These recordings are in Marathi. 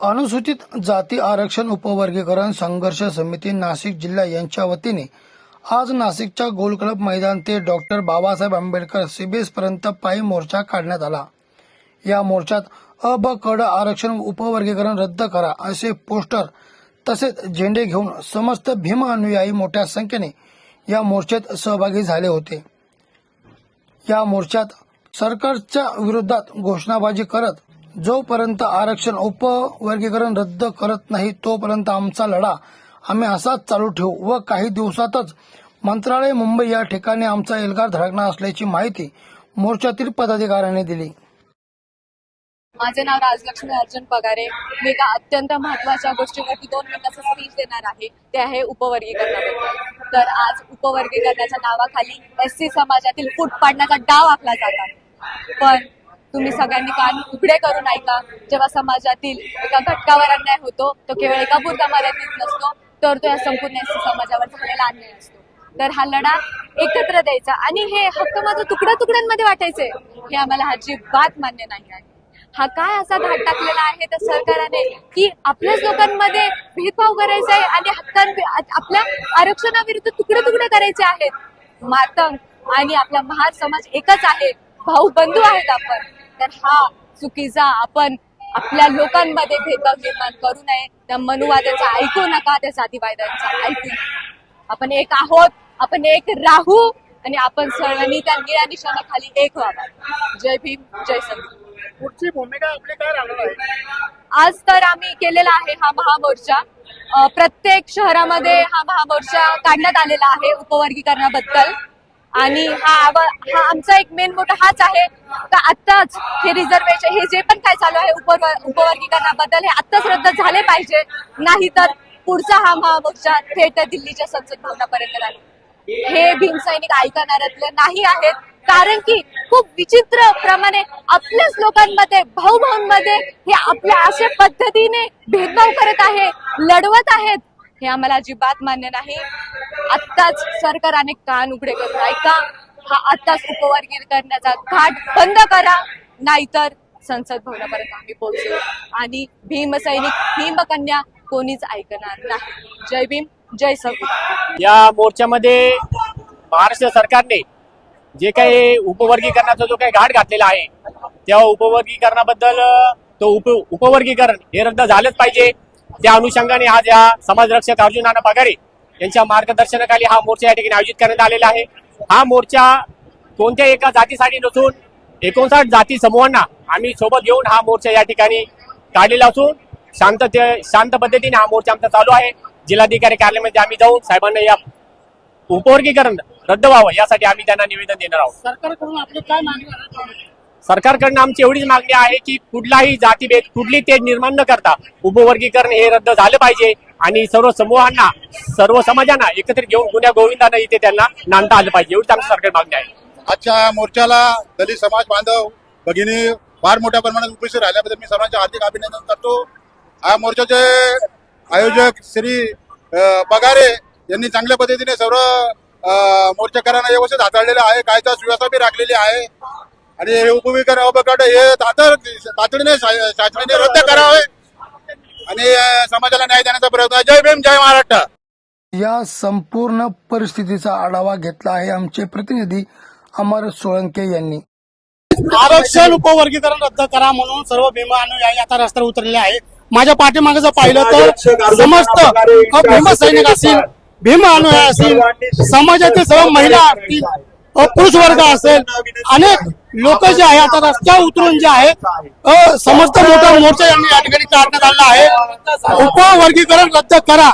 अनुसूचित जाती आरक्षण उपवर्गीकरण संघर्ष समिती नाशिक जिल्हा यांच्या वतीने आज नाशिकच्या गोल क्लब मैदान ते डॉक्टर बाबासाहेब आंबेडकर सीबीएस पर्यंत पायी मोर्चा काढण्यात आला। या मोर्चात अ ब क ड आरक्षण उपवर्गीकरण रद्द करा असे पोस्टर तसेच झेंडे घेऊन समस्त भीम अनुयायी मोठ्या संख्येने या मोर्चात सहभागी झाले होते। या मोर्चात सरकारच्या विरोधात घोषणाबाजी करत जोपर्यंत आरक्षण उपवर्गीकरण रद्द करत नाही तोपर्यंत आमचा लढा आम्ही असाच चालू ठेवू व काही दिवसातच मंत्रालय मुंबई या ठिकाणी आमचा एल्गार धडकणार असल्याची माहिती मोर्चातील पदाधिकाऱ्यांनी दिली। माझे नाव राजलक्ष्मी अर्जुन पगारे। मी एका अत्यंत महत्त्वाच्या गोष्टीवरती 2 मिनिटाचा स्पीच देणार आहे, ते आहे उपवर्गीकरणाबद्दल। तर आज उपवर्गीकरणाच्या नावाखाली एससी समाजातील फूट पाडण्याचा डाव आखला जात आहे। पण तुम्ही सगळ्यांनी कान उघडे करून ऐका, जेव्हा समाजातील एका घटकावर अन्याय होतो तो केवळ एका पुरता मर्यादित नसतो, तर तो या संपूर्ण एससी समाजावर झालेला अन्याय असतो। तर हा लढा एकत्र द्यायचा आणि हे हक्क माझं तुकड्यांमध्ये वाटायचे हे आम्हाला अजिबात मान्य नाही आहे। हा काय असा घाट टाकलेला आहे त्या सरकारने की आपल्याच लोकांमध्ये भेदभाव करायचा आहे आणि आपल्या आरक्षणाविरुद्ध तुकडे करायचे आहेत। मातंग आणि आपला महार समाज एकच आहे, भाऊ बंधू आहेत आपण। तर हा चुकीचा आपण आपल्या लोकांमध्ये भेदभाव निर्माण करू नये, त्या मनुवादाचा ऐकू नका, त्या जातीवादांचा ऐकू नका। आपण एक आहोत, आपण एक राहू आणि आपण सर्वांनी त्या निळ्या निशाणाखाली एक व्हावा। जय भीम, जय संविधान। पुढची भूमिका आपली काय राहणार आहे? आज तर आम्ही केलेला आहे हा महामोर्चा। प्रत्येक शहरामध्ये हा महामोर्चा काढण्यात आलेला आहे उपवर्गीकरणाबद्दल आणि हा आमचा एक मेन मोठा हाच आहे का आत्ताच हे रिझर्वेशन हे जे पण काय चालू आहे उपवर्गीकरणाबद्दल हे आत्ताच रद्द झाले पाहिजे, नाही तर पुढचा हा महामोर्चा थेट दिल्लीच्या संसद भवनापर्यंत राहील। हे भीमसैनिक ऐकणाऱ्यातले नाही आहेत, कारण की खूप विचित्र प्रमाणे आपल्याच लोकांमध्ये भाऊभाऊंमध्ये हे आपल्या अशा पद्धतीने भेदभाव करत आहे, लढवत आहेत, हे आम्हाला अजिबात मान्य नाही। आत्ताच सरकारने कान उघडे करून ऐका, हा आत्ताच उपवर्गीकरणाचा घाट बंद करा, नाहीतर संसद भवनापर्यंत आम्ही पोहोचू आणि भीमसैनिक भीमकन्या कोणीच ऐकणार नाही। जय भीम, जय संविधान। या मोर्चामध्ये महाराष्ट्र सरकारने जे काही उपवर्गीकरणाचा जो काही घाट घातलेला आहे त्या उपवर्गीकरणाबद्दल तो उपवर्गीकरण हे रद्द झालंच पाहिजे। त्या अनुषंगाने आज या समाजरक्षक अर्जुन नाना पगारे यांच्या मार्गदर्शनाखाली हा मोर्चा या ठिकाणी आयोजित करण्यात आलेला आहे। हा मोर्चा कोणत्या एका जातीसाठी नसून 59 जाती समूहांना आम्ही सोबत घेऊन हा मोर्चा या ठिकाणी काढलेला असून शांत पद्धतीने हा मोर्चा आमचा चालू आहे। जिल्हाधिकारी कार्यालयामध्ये आम्ही जाऊन साहेबांना या उपवर्गीकरण रद्द व्हावं यासाठी आम्ही त्यांना निवेदन देणार आहोत। सरकारकडून आपली काय मागणी आहे? सरकारकडनं आमची एवढीच मागणी आहे की कुठलाही जातीभेद कुठली तेढ निर्माण न करता उपवर्गीकरण हे रद्द झालं पाहिजे आणि सर्व समूहांना सर्व समाजांना एकत्रित घेऊन गुन्ह्या गोविंदानं इथे त्यांना नांदता आलं पाहिजे, एवढीच आमची सरकार मागणी आहे। आजच्या मोर्चाला दलित समाज बांधव भगिनी फार मोठ्या प्रमाणात उपस्थित राहिल्याबद्दल मी सर्वांचे हार्दिक अभिनंदन करतो। हा मोर्चाचे आयोजक श्री पगारे यांनी चांगल्या पद्धतीने सर्व मोर्चेकरांना व्यवस्थित हाताळलेलं आहे, कायदा सुव्यवस्था बी राखलेली आहे आणि हे उपवर्गीकरण अबकट हे तातडीने शासनाने रद्द करावे आणि समाजाला न्याय देण्याचा प्रयत्न। जय भीम, जय महाराष्ट्र। या संपूर्ण परिस्थितीचा आढावा घेतला आहे आमचे प्रतिनिधी अमर सोळंके यांनी। आरक्षण उपवर्गीकरण रद्द करा म्हणून सर्व भीम अनुयायी आता रस्त्यावर उतरले आहे। माझ्या पाठीमागे जर पाहिलं तर समस्त भीमसैनिक असतील, भीम अनुयायी असतील, समाजातील सर्व महिला असतील, पुरुष वर्ग असेल, अनेक लोक जे आहे आता रस्त्यावर उतरून जे आहे समस्त मोठा मोर्चा यांनी या ठिकाणी काढण्यात आला आहे। उपवर्गीकरण रद्द करा,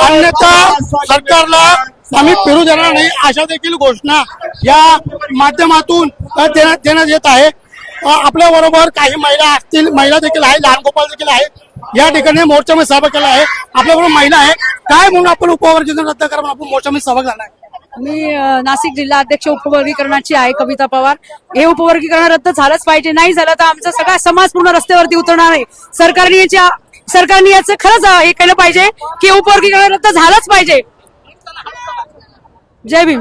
अन्यथा सरकारला आम्ही फिरू देणार नाही अशा देखील घोषणा या माध्यमातून देण्यात येत आहे। आपल्या बरोबर काही महिला असतील, महिला देखील आहे, लहान गोपाल देखील आहे, या ठिकाणी मोर्चामध्ये सहभाग केला आहे। आपल्याबरोबर महिला आहे, काय म्हणून आपण उपवर्गीकरण रद्द करा म्हणून आपण मोर्चामध्ये सहभाग झाला आहे? मी नाशिक जिल्हा अध्यक्ष उपवर्गीकरणाची आहे, कविता पवार। हे उपवर्गीकरण रद्द झालंच पाहिजे, नाही झालं तर आमचा सगळा समाज पूर्ण रस्त्यावरती उतरणार आहे। सरकारने याचं खरंच हे केलं पाहिजे की उपवर्गीकरण रद्द झालंच पाहिजे। जय भीम।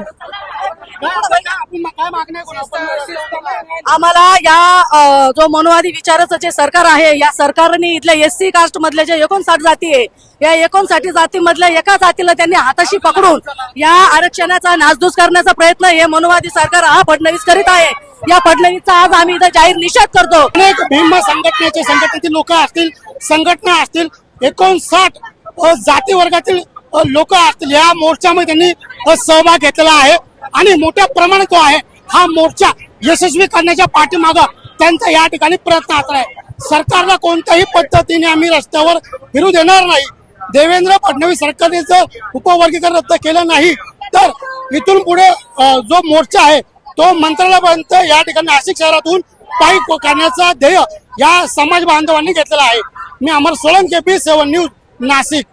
काय मागण्या आहे कोणापर्यंत? आम्हाला या जो मनोवादी विचाराचं जे सरकार आहे या सरकारने इथल्या एससी कास्ट मधल्या जे 59 जाती आहे या 59 जातीमधल्या एका जातीला त्यांनी हाताशी पकडून या आरक्षणाचा नासधूस करण्याचा प्रयत्न हे मनोवादी सरकार हा फडणवीस करीत आहे. या फडणवीसचा आज आम्ही इथं जाहीर निषेध करतो. अनेक भीम संघटनेतील लोक असतील, संघटना असतील, 59 जाती वर्गातील लोक असतील, या मोर्चामध्ये त्यांनी सहभाग घेतलेला आहे आणि मोठ्या प्रमाणात जो आहे हा मोर्चा यशस्वी करण्याच्या पाठीमागं त्यांचा या ठिकाणी प्रयत्न असणार आहे. सरकारला कोणत्याही पद्धतीने आम्ही रस्त्यावर फिरू देणार नाही. देवेंद्र फडणवीस सरकारने जर उपवर्गीकरण रद्द केलं नाही तर इथून पुढे जो मोर्चा आहे तो मंत्रालयापर्यंत या ठिकाणी नाशिक शहरातून पायी करण्याचा ध्येय या समाज बांधवांनी घेतलेला आहे. मी अमर सोळंके, B7 न्यूज, नाशिक.